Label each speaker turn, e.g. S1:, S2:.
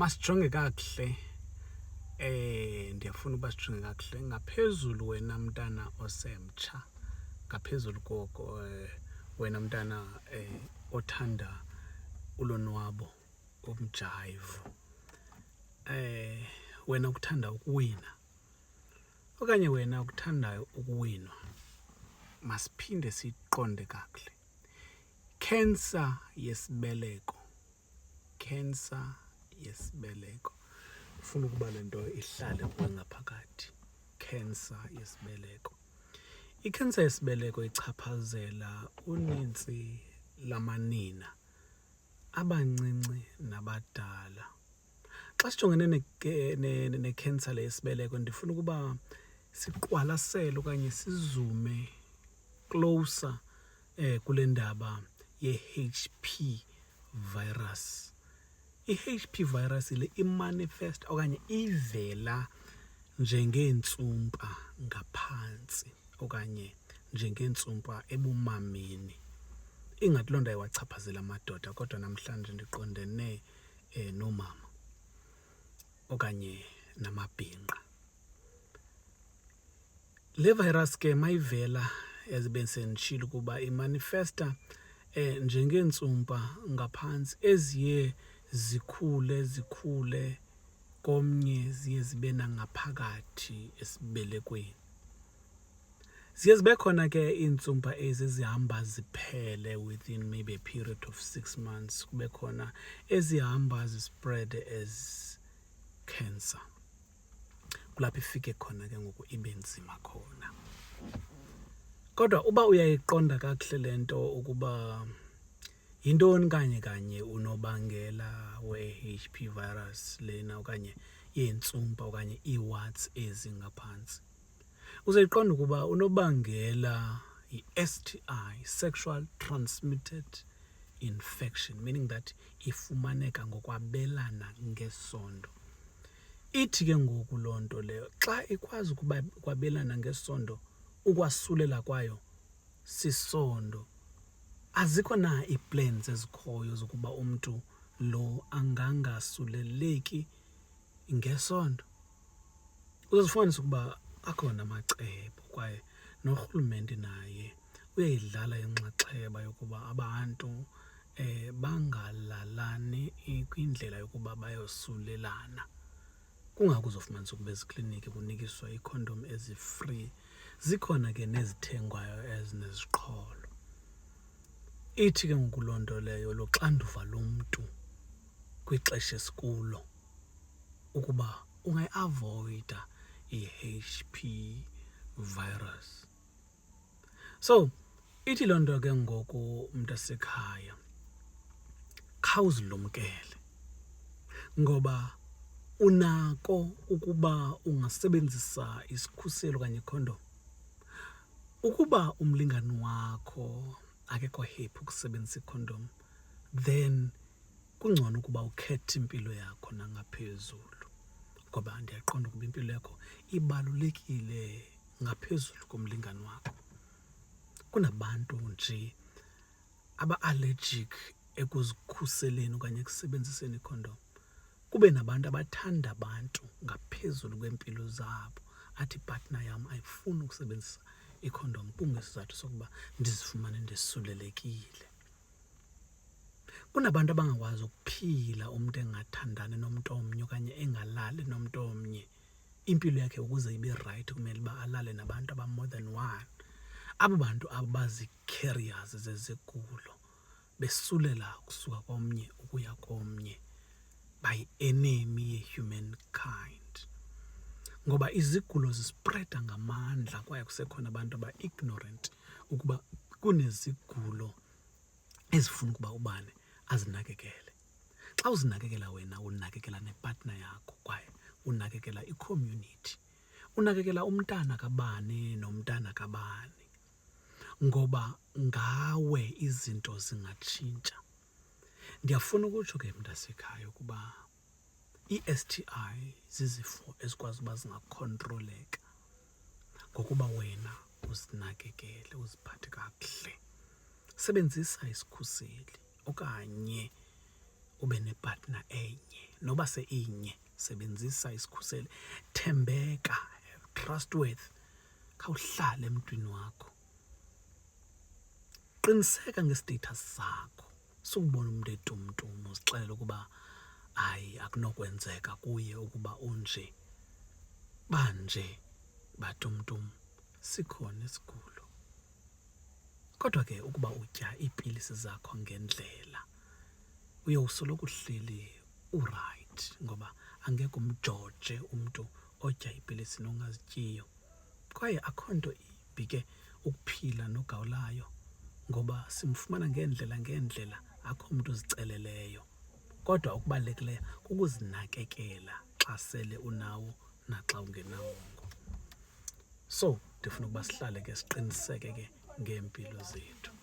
S1: Masijonge kakuhle ndiyafuna uba sijonge kakuhle ngaphezulu wena mntana osemtsha, ngaphezulu koko wena mntana othanda ulonwabo, umjayivo, wena ukuthanda ukuwina okanye wena ukuthandayo ukuwinwa. Masiphinde siyiqonde kakuhle. Cancer yesibeleko, cancer yesibeleko. Ufuna ukuba le nto ihlale kuwe ngaphakathi. Cancer yesibeleko. I-cancer yesibeleko ichaphazela unintsi lamanina abancinci nabadala. Xa sijongene ne-cancer le yesibeleko ndifuna ukuba siqwalasele okanye sizume closer kule ndaba ye-HP virus. I-HP virus le imanifest okanye ivela njengeentsumpa ngaphantsi okanye njengeentsumpa ebumameni. Ingathi loo nto ayiwachaphazela amadoda, kodwa namhlanje ndiqondene noomama okanye namabhinqa. Le virus ke mayivela ezibe senditshilo ukuba imanifesta njengeentsumpa ngaphantsi eziye zikhule komnye ziye zibe nangaphakathi esibelekweni. Ziye zibe khona ke iintsumpa ezi zihamba ziphele within maybe a period of 6 months. Kube khona ezihamba zispread as cancer. Kulapho ifike khona ke ngoku ibe nzima khona. Kodwa uba uyayiqonda kakuhle le nto ukuba yintoni kanye unobangela we-HP virus lena okanye yeentsumpa okanye ii-warts ezi ngaphantsi, uzayiqonda ukuba unobangela yi-STI, sexual transmitted infection, meaning that ifumaneka ngokwabelana ngesondo. Ithi ke ngoku loo nto leyo xa ikwazi ukuba ukwabelana ngesondo, ukwasulela kwayo sisondo, azikho na ii-plans ezikhoyo zokuba umntu lo angangasuleleki ngesondo? Uzozifumanisa ukuba akhona amacebo kwaye norhulumente naye uyayidlala inxaxheba yokuba abantu bangalalani kwindlela yokuba bayosulelana. Kungako uzofumanisa ukuba ezikliniki kunikiswa iikhondom ezi-free. Zikhona ke nezithengwayo ezineziqholo. Ithi ke ngoku loo nto leyo luxanduva lomntu kwixesha esikulo ukuba ungayiavoyida i-HP virus. So ithi loo nto ke ngoku mntasekhaya, khawuzilumkele ngoba unako ukuba ungasebenzisa isikhuselo okanye ikhondom. Ukuba umlingane wakho akekho happy ukusebenzisa ikhondom, then kungcono ukuba ukhethe impilo yakho nangaphezulu, ngoba ndiyaqonda ukuba impilo yakho ibalulekile ngaphezulu komlingane wakho. Kunabantu nje aba-allergic ekuzikhuseleni okanye ekusebenziseni ikhondom. Kube nabantu abathanda abantu ngaphezulu kweempilo zabo, athi ipartner yam ayifuni ukusebenzisa ikhondom kungesizathu sokuba ndizifumane ndisulelekile. Kunabantu abangakwazi ukuphila umntu engathandani nomntu omnye okanye engalali nomntu omnye. Impilo yakhe ukuze ibe rayithi kumele uba alale nabantu aba-more than one. Abo bantu abazi-carriers zezigulo, besulela ukusuka komnye ukuya komnye, bayi-enemy ye-humankind. Ngoba izigulo zispreda ngamandla kwaye kusekhona abantu aba-ignorant ukuba kunezigulo ezifuna ukuba ubani azinakekele. Xa uzinakekela wena, unakekela nepartner yakho kwaye unakekela i-community, unakekela umntana kabani nomntana kabani, ngoba ngawe izinto zingatshintsha. Ndiyafuna ukutsho ke mntasekhaya ukuba ii-STI zizifo ezikwazi uba zingakhontroleka ngokuba wena uzinakekele, uziphathe kakuhle. Sebenzisa isikhuseli okanye ube nepartner enye, noba se-inye, sebenzisa isikhuseli, thembeka, trustworthy, khawuhlale emntwini wakho. Qiniseka ngestatus sakho, sukubona umuntu etumtum uzixelela ukuba hayi akunokwenzeka kuye ukuba unje banje batumtum, sikhona isigulo. Kodwa ke ukuba utya iipilisi zakho ngendlela, uyowusoloko uhleli urayithi, ngoba angeke umjoje umntu otya iipilisi nongazityiyo. Kwaye akho nto imbi ke ukuphila nogawulayo, ngoba simfumana ngeendlela, akho mntu uziceleleyo. Kodwa okubalulekileyo kukuzinakekela xa sele unawo naxa ungenawongo. So ndifuna ukuba sihlale ke siqiniseke ke ngeempilo zethu.